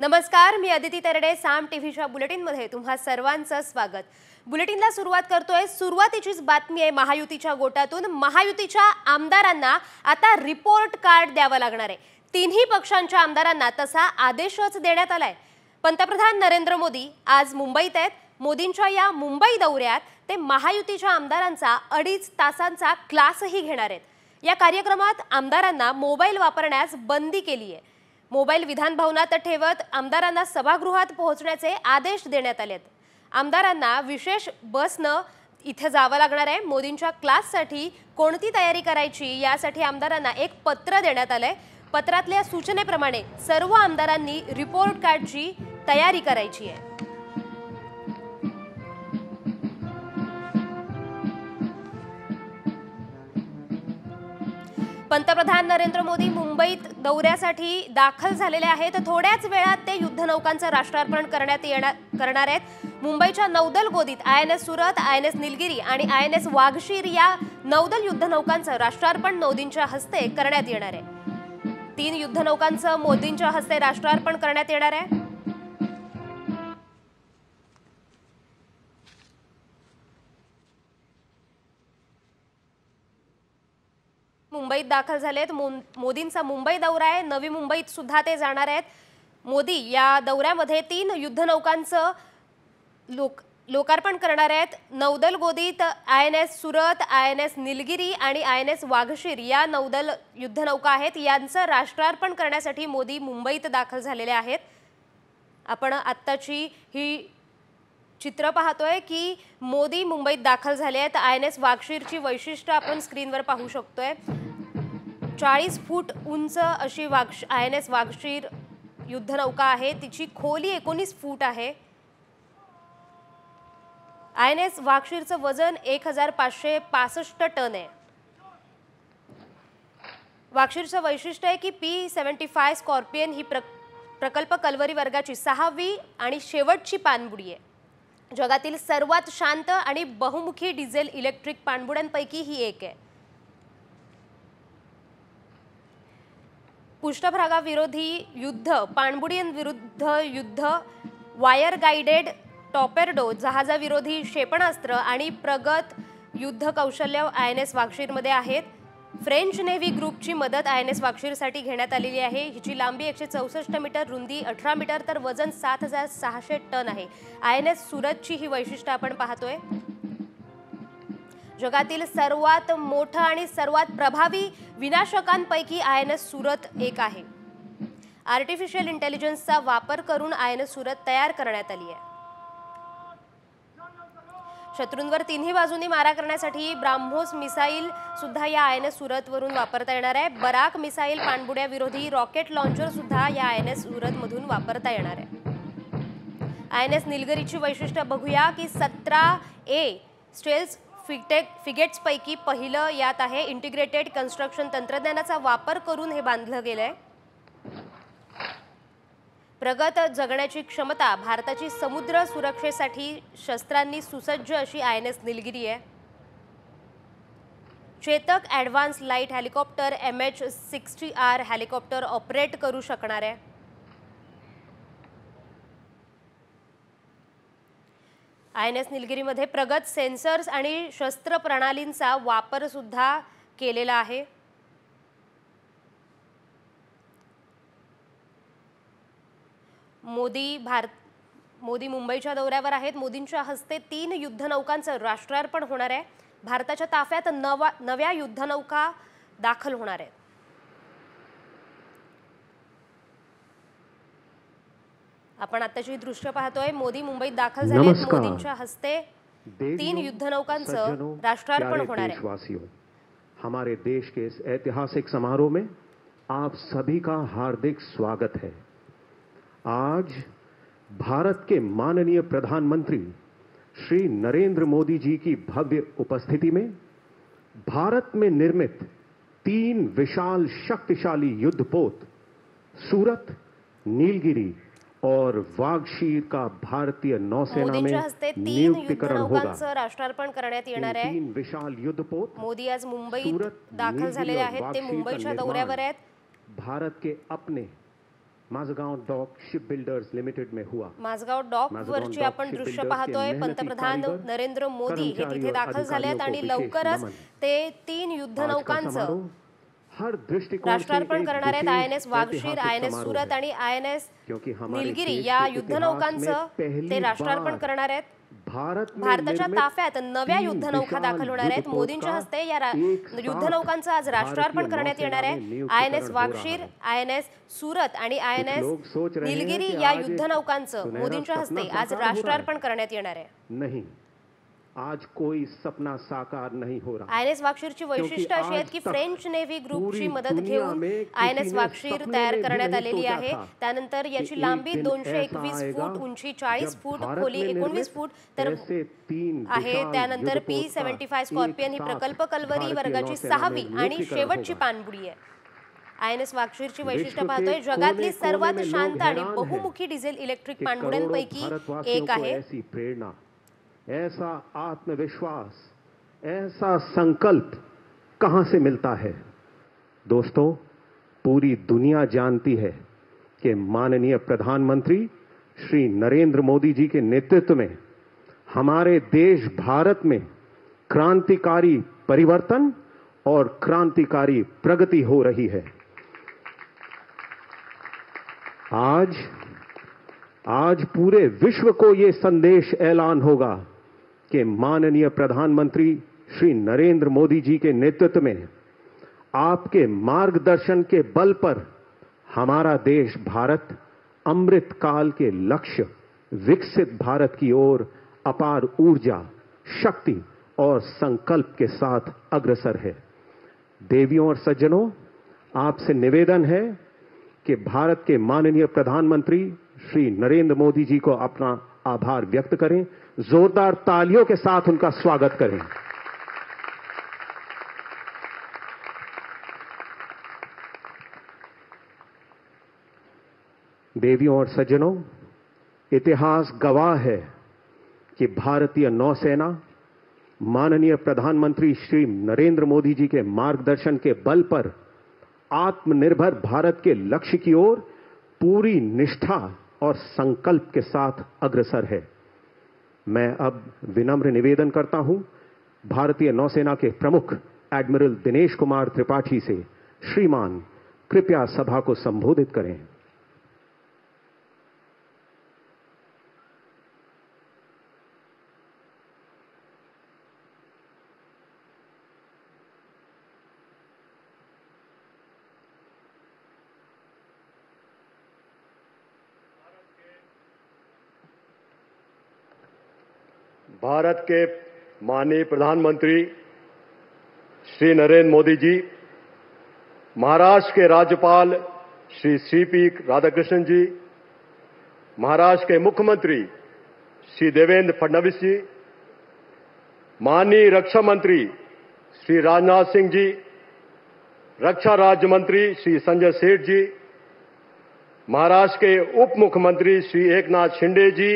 नमस्कार, मी अदिती तरडे. साम टीव्हीच्या बुलेटिनमध्ये तुम्हा सर्वांचं स्वागत. बुलेटिनला सुरुवात करतोय. सुरुवातीचीच बातमी आहे महायुतीच्या गोटातून. महायुतीच्या आमदारांना आता रिपोर्ट कार्ड द्यावं लागणार आहे. तिन्ही पक्षांच्या आमदारांना तसा आदेशच देण्यात आलाय. पंतप्रधान नरेंद्र मोदी आज मुंबईत आहेत. मोदींच्या या मुंबई दौऱ्यात ते महायुतीच्या आमदारांचा 2.5 तासांचा क्लासही घेणार आहेत. या कार्यक्रमात आमदारांना मोबाईल वापरण्यास बंदी केली आहे. मोबाईल विधान भवनात ठेवत आमदारांना सभागृहात पोहोचण्याचे आदेश देण्यात आलेत. आमदारांना विशेष बसनं इथे जावं लागणार आहे. मोदींच्या क्लाससाठी कोणती तयारी करायची यासाठी आमदारांना एक पत्र देण्यात आलंय. पत्रातल्या सूचनेप्रमाणे सर्व आमदारांनी रिपोर्ट कार्डची तयारी करायची आहे. पंतप्रधान नरेंद्र मोदी मुंबईत दौऱ्यासाठी दाखल झालेले आहेत. थोड्याच वेळात ते युद्धनौकांचं राष्ट्रार्पण करणार आहेत. मुंबईच्या नौदल गोदीत INS सुरत, INS निलगिरी आणि INS वाघशीर या नौदल युद्धनौकांचं राष्ट्रार्पण मोदींच्या हस्ते करण्यात येणार आहे. 3 युद्धनौकांचं मोदींच्या हस्ते राष्ट्रार्पण करण्यात येणार आहे. मुंबईत दाखल झालेत. मोदींचा मुंबई दौरा आहे. नवी मुंबईत सुद्धा ते जाणार आहेत. मोदी या दौऱ्यामध्ये 3 युद्धनौकांचं लोकार्पण करणार आहेत. नौदल गोदीत INS सुरत, INS निलगिरी आणि INS वाघशीर या नौदल युद्धनौका आहेत. यांचं राष्ट्रार्पण करण्यासाठी मोदी मुंबईत दाखल झालेले आहेत. आपण आत्ताची ही चित्र पाहतोय की मोदी मुंबईत दाखल झाले आहेत. INS वाघशीरची वैशिष्ट्य आपण स्क्रीनवर पाहू शकतोय. 40 फूट उंच अशी INS वाघशीर युद्धनौका आहे. तिची खोली 19 फूट आहे. INS वाघशीरचं वजन 1565 टन आहे. वाघशीरचं वैशिष्ट्य आहे की P-75 स्कॉर्पियन ही प्रकल्प कल्वरी वर्गाची 6वी आणि शेवटची पाणबुडी आहे. जगातील सर्वात शांत आणि बहुमुखी डिझेल इलेक्ट्रिक पाणबुड्यांपैकी ही एक आहे. पृष्ठभागाविरोधी युद्ध, पाणबुडींविरुद्ध युद्ध, वायर गाइडेड टॉर्पेडो, जहाजाविरोधी क्षेपणास्त्र आणि प्रगत युद्ध कौशल्य INS वाघशीरमध्ये आहेत. फ्रेंच नेव्ही ग्रुपची मदत INS वाघशीरसाठी घेण्यात आलेली आहे. हिची लांबी 164 मीटर, रुंदी 18 मीटर तर वजन 7600 टन आहे. INS सुरतची ही वैशिष्ट्य आपण पाहतोय. जगातील सर्वात मोठं आणि सर्वात प्रभावी विनाशकांपैकी INS सुरत एक आहे. आर्टिफिशियल इंटेलिजन्सचा वापर करून INS सुरत तयार करण्यात आली आहे. शत्रूंवर तिन्ही बाजूंनी मारा करण्यासाठी ब्राह्मोस मिसाईल सुद्धा या INS सुरत वरून वापरता येणार आहे. बराक मिसाईल पाणबुड्या विरोधी रॉकेट लॉन्चर सुद्धा या INS सुरत मधून वापरता येणार आहे. INS निलगिरीची वैशिष्ट्य बघूया की 17A स्टेल्स फ्रिगेट्स पैकी पहिलं यात आहे. इंटिग्रेटेड कन्स्ट्रक्शन तंत्रज्ञानाचा वापर करून हे बांधलं गेलंय. प्रगत जगण्याची क्षमता, भारताची समुद्र सुरक्षेसाठी शस्त्रांनी सुसज्ज अशी INS निलगिरी आहे. Chetak advance light helicopter MH-60R helicopter operate करू शकणार आहे. INS निलगिरीमध्ये प्रगत सेन्सर्स आणि शस्त्र प्रणालींचा वापर सुद्धा केलेला आहे. मोदी मुंबईच्या दौऱ्यावर आहेत. मोदींच्या हस्ते 3 युद्धनौकांचं राष्ट्रार्पण होणार आहे. भारताच्या ताफ्यात नव्या युद्धनौका दाखल होणार आहेत. आपण आताची दृश्य पाहतोय. मोदी मुंबईत दाखल झाले आहेत. मोदींच्या हस्ते 3 युद्धनौकांचं राष्ट्रार्पण होणार आहे. हमारे देश के इस ऐतिहासिक समारोह में आप सभी का हार्दिक स्वागत है. आज भारत के माननीय प्रधानमंत्री श्री नरेंद्र मोदी जी की भव्य उपस्थिति में भारत में निर्मित 3 विशाल शक्तिशाली युद्धपोत सूरत, नीलगिरी और वाघशीर का भारतीय नौसेना में नियुक्तिकरण होगा. राष्ट्रार्पण करण्यात येणार आहे. 3 विशाल युद्धपोत मोदी आज मुंबईत दाखल झालेले आहेत. ते मुंबईच्या दौऱ्यावर आहेत. भारत के अपने Mazagaon dock ship builders limited में हुआ। माझगाव डॉक वरची आपण दृश्य पाहतोय। पंतप्रधान नरेंद्र मोदी हे तिथे दाखल झालेत आणि लवकरच ते 3 युद्धनौकांचं राष्ट्रार्पण करणार आहेत। INS वागशीर, INS सूरत आणि INS नीलगिरी या युद्धनौकांचं ते राष्ट्रार्पण करणार आहेत। भारताच्या ताफ्यात नव्या युद्धनौका दाखल होणार आहेत। मोदींच्या हस्ते या युद्धनौकांचं आज राष्ट्रार्पण करण्यात येणार आहे। INS वागशीर, INS सूरत आणि INS नीलगिरी या युद्धनौकांचं मोदींच्या हस्ते आज राष्ट्रार्पण करण्यात येणार आहे। नहीं, आज कोई सपना साकार नहीं हो रहा। INS वागशीरची वैशिष्ट्य अशी आहेत की फ्रेंच नेव्ही ग्रुपची मदत घेऊन INS वागशीर तयार करण्यात आलेली आहे। त्यानंतर याची लांबी 221 फूट, उंची 40 फूट, खोली 19 फूट तर आहे। त्यानंतर P-75 स्कॉर्पियन ही प्रकल्प कल्वरी वर्गाची 6वी आणि शेवटची पाणबुडी आहे। INS वागशीरची वैशिष्ट्य पाहतोय, जगातली सर्वात शांत आणि बहुमुखी डिझेल इलेक्ट्रिक पाणबुड्यांपैकी एक आहे। ऐसा आत्मविश्वास, ऐसा संकल्प कहां से मिलता है? दोस्तों, पूरी दुनिया जानती है कि माननीय प्रधानमंत्री श्री नरेंद्र मोदी जी के नेतृत्व में हमारे देश भारत में क्रांतिकारी परिवर्तन और क्रांतिकारी प्रगति हो रही है। आज पूरे विश्व को यह संदेश ऐलान होगा कि माननीय प्रधानमंत्री श्री नरेंद्र मोदी जी के नेतृत्व में आपके मार्गदर्शन के बल पर हमारा देश भारत अमृत काल के लक्ष्य विकसित भारत की ओर अपार ऊर्जा, शक्ति और संकल्प के साथ अग्रसर है। देवियों और सज्जनों, आपसे निवेदन है कि भारत के माननीय प्रधानमंत्री श्री नरेंद्र मोदी जी को अपना आभार व्यक्त करें। जोरदार तालियों के साथ उनका स्वागत करें। देवियों और सज्जनों, इतिहास गवाह है कि भारतीय नौसेना माननीय प्रधानमंत्री श्री नरेंद्र मोदी जी के मार्गदर्शन के बल पर आत्मनिर्भर भारत के लक्ष्य की ओर पूरी निष्ठा और संकल्प के साथ अग्रसर है। मैं अब विनम्र निवेदन करता हूं भारतीय नौसेना के प्रमुख एडमिरल दिनेश कुमार त्रिपाठी से, श्रीमान कृपया सभा को संबोधित करें। भारत के माननीय प्रधानमंत्री श्री नरेंद्र मोदी जी, महाराष्ट्र के राज्यपाल श्री CP राधाकृष्णन जी, महाराष्ट्र के मुख्यमंत्री श्री देवेंद्र फडणवीस जी, माननीय रक्षा मंत्री श्री राजनाथ सिंह जी, रक्षा राज्य मंत्री श्री संजय सेठ जी, महाराष्ट्र के उप मुख्यमंत्री श्री एकनाथ शिंदे जी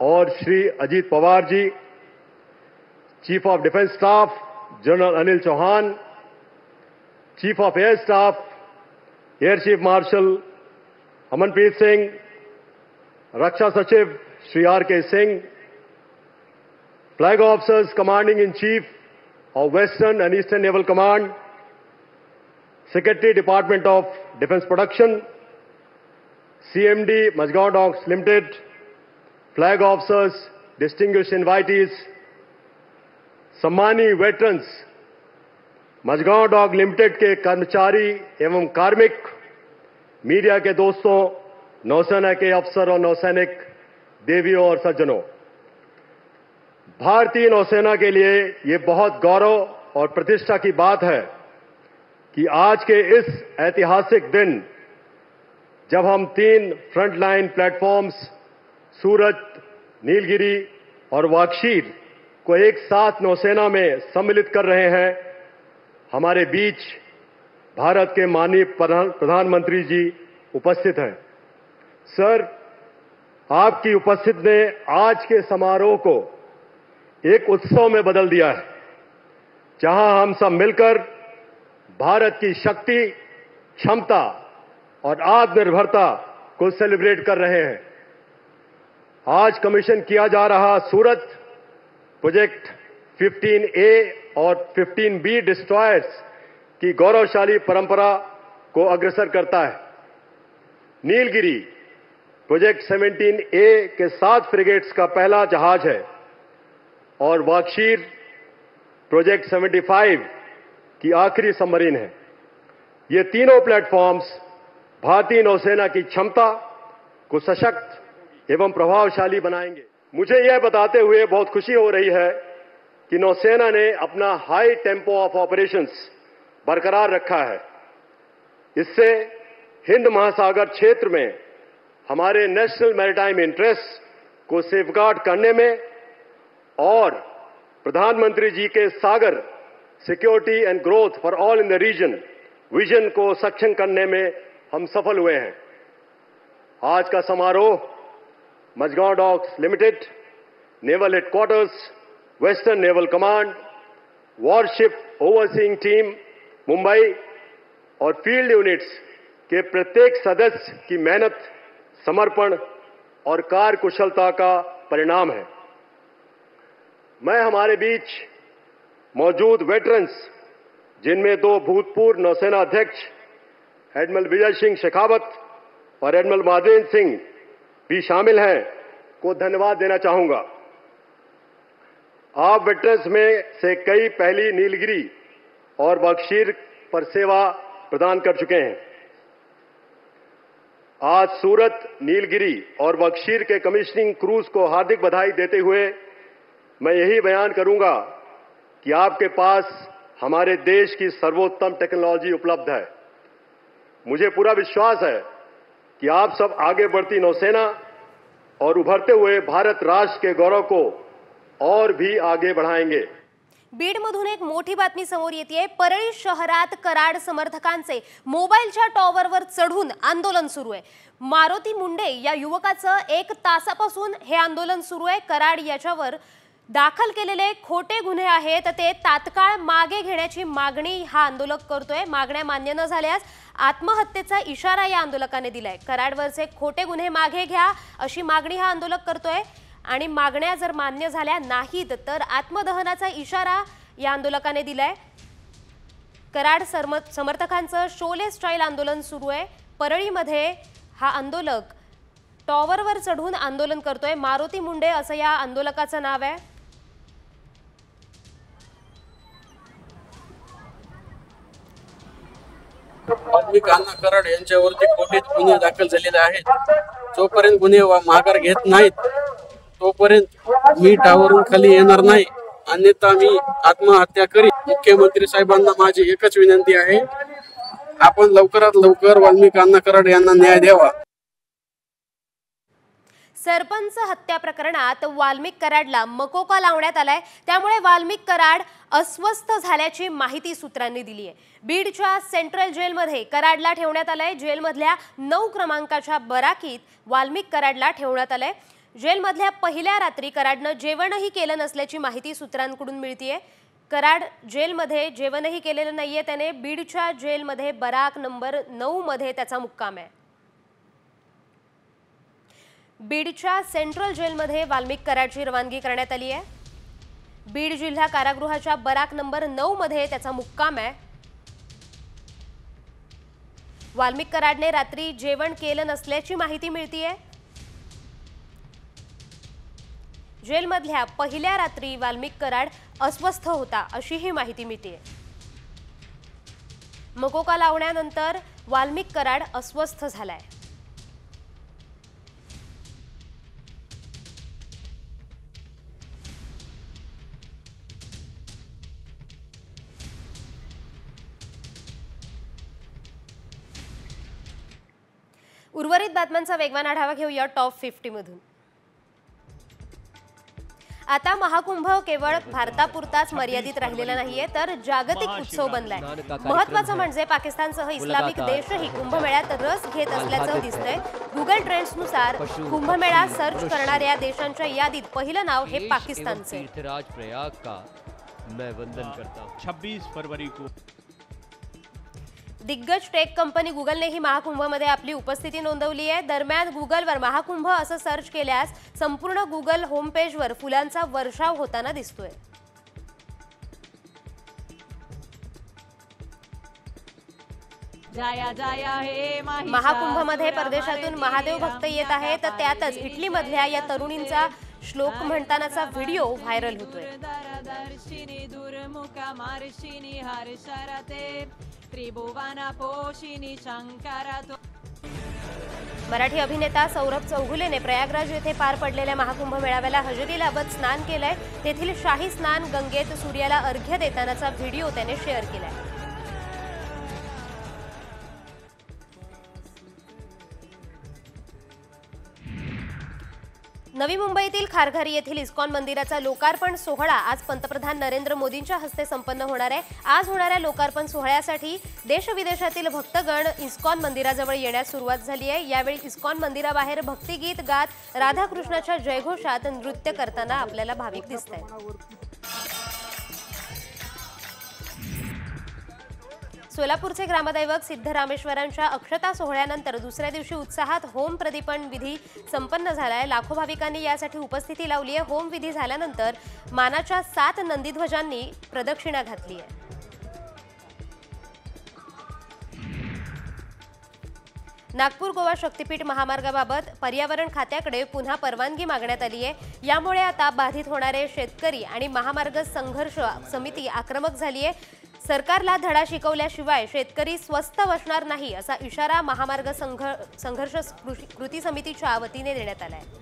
और Shri Ajit Pawar ji, chief of defence staff general Anil Chauhan, chief of air staff air chief marshal Amanpreet Singh, रक्षा सचिव Shri RK Singh, flag officers commanding in chief of western and eastern naval command, secretary department of defence production, CMD Mazgaon Docks Limited, flag officers, distinguished invitees, सम्मानीय veterans, Mazgaon dock limited के कर्मचारी एवं कार्मिक, media के दोस्तों, नौसेना के अफसर और नौसैनिक, देवियों और सज्जनों, भारतीय नौसेना के लिए ये बहुत गौरव और प्रतिष्ठा की बात है कि आज के इस ऐतिहासिक दिन जब हम 3 फ्रंटलाइन प्लेटफॉर्म्स सूरत, नीलगिरी और वागशीर को एक साथ नौसेना में सम्मिलित कर रहे हैं, हमारे बीच भारत के माननीय प्रधानमंत्री जी उपस्थित हैं। सर, आपकी उपस्थिति ने आज के समारोह को एक उत्सव में बदल दिया है, जहां हम सब मिलकर भारत की शक्ति, क्षमता और आत्मनिर्भरता को सेलिब्रेट कर रहे हैं। आज कमीशन किया जा रहा सूरत प्रोजेक्ट 15A और 15B डिस्ट्रॉयर्स की गौरवशाली परंपरा को अग्रसर करता है। नीलगिरी प्रोजेक्ट 17A के 7 फ्रिगेट्स का पहला जहाज है और वाक्षीर प्रोजेक्ट 75 की आखिरी सबमरीन है। ये तीनों प्लेटफॉर्म्स भारतीय नौसेना की क्षमता को सशक्त एवं प्रभावशाली बनाएंगे। मुझे यह बताते हुए बहुत खुशी हो रही है कि नौसेना ने अपना हाई टेम्पो ऑफ ऑपरेशंस बरकरार रखा है। इससे हिंद महासागर क्षेत्र में हमारे नेशनल मैरीटाइम इंटरेस्ट को सेफगार्ड करने में और प्रधानमंत्री जी के SAGAR security and growth for all in the region vision को सक्षम करने में हम सफल हुए हैं। आज का समारोह Mazagaon docks limited, naval headquarters, western naval command, warship overseeing team Mumbai और फील्ड यूनिट्स के प्रत्येक सदस्य की मेहनत, समर्पण और कार्यकुशलता का परिणाम है। मैं हमारे बीच मौजूद वेटरन्स, जिनमें 2 भूतपूर्व नौसेना अध्यक्ष एडमिरल विजय सिंह शेखावत और एडमिरल महादेव सिंह भी शामिल हैं, को धन्यवाद देना चाहूंगा। आप वेटरन्स में से कई पहली नीलगिरी और बख्शीर पर सेवा प्रदान कर चुके हैं। आज सूरत, नीलगिरी और बख्शीर के कमीशनिंग क्रूज को हार्दिक बधाई देते हुए मैं यही बयान करूंगा कि आपके पास हमारे देश की सर्वोत्तम टेक्नोलॉजी उपलब्ध है। मुझे पूरा विश्वास है कि आप सब आगे बढ़ती नौसेना और उभरते हुए भारत राष्ट्र के गौरव को और भी आगे बढ़ाएंगे। बीडमधून एक मोठी बातमी समोर येते। परळी शहरात कराड समर्थकांचे मोबाईलच्या टॉवरवर चढून आंदोलन सुरू आहे। मारुती मुंडे या युवकाचं 1 तासापासून हे आंदोलन सुरू आहे। कराड याच्यावर दाखल केलेले खोटे गुन्हे आहेत ते तात्काळ मागे घेण्याची मागणी हा आंदोलक करतोय। मागण्या मान्य न झाल्यास आत्महत्येचा इशारा या आंदोलकाने दिलाय। कराडवरचे खोटे गुन्हे मागे घ्या अशी मागणी हा आंदोलक करतोय आणि मागण्या जर मान्य झाल्या नाहीत तर आत्मदहनाचा इशारा या आंदोलकाने दिलाय। कराड समर्थकांचं शोले स्टाईल आंदोलन सुरू आहे। परळीमध्ये हा आंदोलक टॉवरवर चढून आंदोलन करतोय। मारुती मुंडे असं या आंदोलकाचं नाव आहे। वाल्मिक अण्णा कराड यांच्यावरती खोटे गुन्हे दाखल झालेले आहेत। जोपर्यंत गुन्हे माघार घेत नाहीत तोपर्यंत मी टावरवरून खाली येणार नाही, अन्यथा मी आत्महत्या करीन। मुख्यमंत्री साहेबांना माझी एकच विनंती आहे, आपण लवकरात लवकर वाल्मिक अण्णा कराड यांना न्याय द्यावा। सरपंच हत्या प्रकरणात वाल्मिक कराडला मकोका लावण्यात आलाय। त्यामुळे वाल्मिक कराड अस्वस्थ झाल्याची माहिती सूत्रांनी दिली आहे। बीडच्या सेंट्रल जेलमध्ये कराडला ठेवण्यात आलंय। जेलमधल्या 9 क्रमांकाच्या बराकीत वाल्मिक कराडला ठेवण्यात आलंय। जेलमधल्या पहिल्या रात्री कराडनं जेवणही केलं नसल्याची माहिती सूत्रांकडून मिळतेय। कराड जेलमध्ये जेवणही केलेलं नाहीये। त्याने बीडच्या जेलमध्ये बराक नंबर 9 मध्ये त्याचा मुक्काम आहे। बीडच्या सेंट्रल जेलमध्ये वाल्मिक कराडची रवानगी करण्यात आली आहे। बीड जिल्हा कारागृहाच्या बराक नंबर 9 मध्ये त्याचा मुक्काम आहे। वाल्मिक कराडने रात्री जेवण केलं नसल्याची माहिती मिळतेय। जेलमधल्या पहिल्या रात्री वाल्मिक कराड अस्वस्थ होता अशी ही माहिती मिळतेय। मकोका लावण्यानंतर वाल्मिक कराड अस्वस्थ झालाय। उर्वरित बातम्यांचा वेगवान आढावा घेऊया टॉप 50 मधून। आता महाकुंभ केवळ भारतापुरताच मर्यादित राहिलेला नाहीये तर जागतिक उत्सव बनलाय। महत्त्वाचं म्हणजे पाकिस्तानसह इस्लामिक देशही कुंभमेळ्यात रस घेत असल्याचं दिसतंय। गुगल ट्रेंड्सनुसार कुंभमेळा सर्च करणाऱ्या देशांच्या यादीत पहिलं नाव हे पाकिस्तानचे। प्रयाग का मैं वंदन करता हूं। 26 फरवरी को दिग्गज टेक कंपनी गुगलनेही महाकुंभमध्ये आपली उपस्थिती नोंदवली आहे। दरम्यान गुगलवर महाकुंभ असं सर्च केल्यास संपूर्ण गुगल होम पेजवर फुलांचा वर्षाव होताना दिसतोय। महाकुंभमध्ये परदेशातून महादेव भक्त येत आहेत, तर त्यातच इटलीमधल्या या तरुणींचा श्लोक म्हणतानाचा व्हिडिओ व्हायरल होतोय। मराठी अभिनेता सौरभ चौगुलेने प्रयागराज येथे पार पडलेल्या महाकुंभ मेळाव्याला हजेरी लावत स्नान केलंय। तेथील शाही स्नान गंगेत सूर्याला अर्घ्य देतानाचा व्हिडिओ त्याने शेअर केलाय। नवी मुंबईतील खारघर येथील इस्कॉन मंदिराचा लोकार्पण सोहळा आज पंतप्रधान नरेंद्र मोदींच्या हस्ते संपन्न होणार आहे। आज होणाऱ्या लोकार्पण सोहळ्यासाठी देश-विदेशातील भक्तगण इस्कॉन मंदिराजवळ येण्यास सुरुवात झाली आहे। यावेळी इस्कॉन मंदिराबाहेर भक्तिगीत गात राधाकृष्णाच्या जयघोषात नृत्य करताना आपल्याला भाविक दिसतायत। सोलापूरचे ग्रामदैवत सिद्धरामेश्वरांच्या अक्षता सोहळ्यानंतर दुसऱ्या दिवशी उत्साहात होम प्रदीपन विधी संपन्न झालाय। लाखो भाविकांनी यासाठी उपस्थिती लावली आहे। होम विधी झाल्यानंतर मानाच्या 7 नंदीध्वजांनी प्रदक्षिणा घातली आहे। नागपूर गोवा शक्तीपीठ महामार्गाबाबत पर्यावरण खात्याकडे पुन्हा परवानगी मागण्यात आली आहे। यामुळे आता बाधित होणारे शेतकरी आणि महामार्ग संघर्ष समिती आक्रमक झाली आहे। सरकारला धडा शिकवल्याशिवाय शेतकरी स्वस्थ बसणार नाही असा इशारा महामार्ग संघर्ष कृती समितीच्या वतीने देण्यात आला आहे।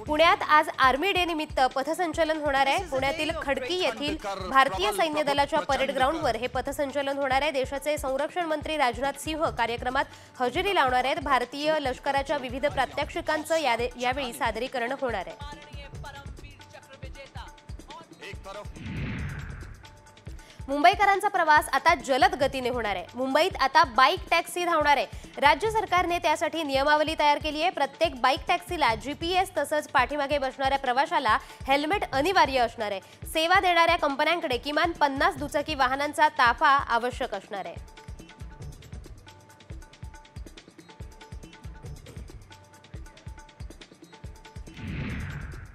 पुण्यात आज आर्मी डे निमित्त पथसंचलन होणार आहे। पुण्यातील खडकी येथील भारतीय सैन्य दलाच्या परेड ग्राउंडवर हे पथसंचलन होणार आहे। देशाचे संरक्षण मंत्री राजनाथ सिंह कार्यक्रमात हजेरी लावणार आहेत। भारतीय लष्कराच्या विविध प्रात्यक्षिकांचं यावेळी सादरीकरण होणार आहे। मुंबईकरांचा प्रवास आता जलद गतीने होणार आहे। मुंबईत आता बाईक टॅक्सी धावणार आहे। राज्य सरकारने त्यासाठी नियमावली तयार केली आहे। प्रत्येक बाईक टॅक्सीला GPS तसंच पाठीमागे बसणाऱ्या प्रवाशाला हेल्मेट अनिवार्य असणार आहे। सेवा देणाऱ्या कंपन्यांकडे किमान 50 दुचाकी वाहनांचा ताफा आवश्यक असणार आहे।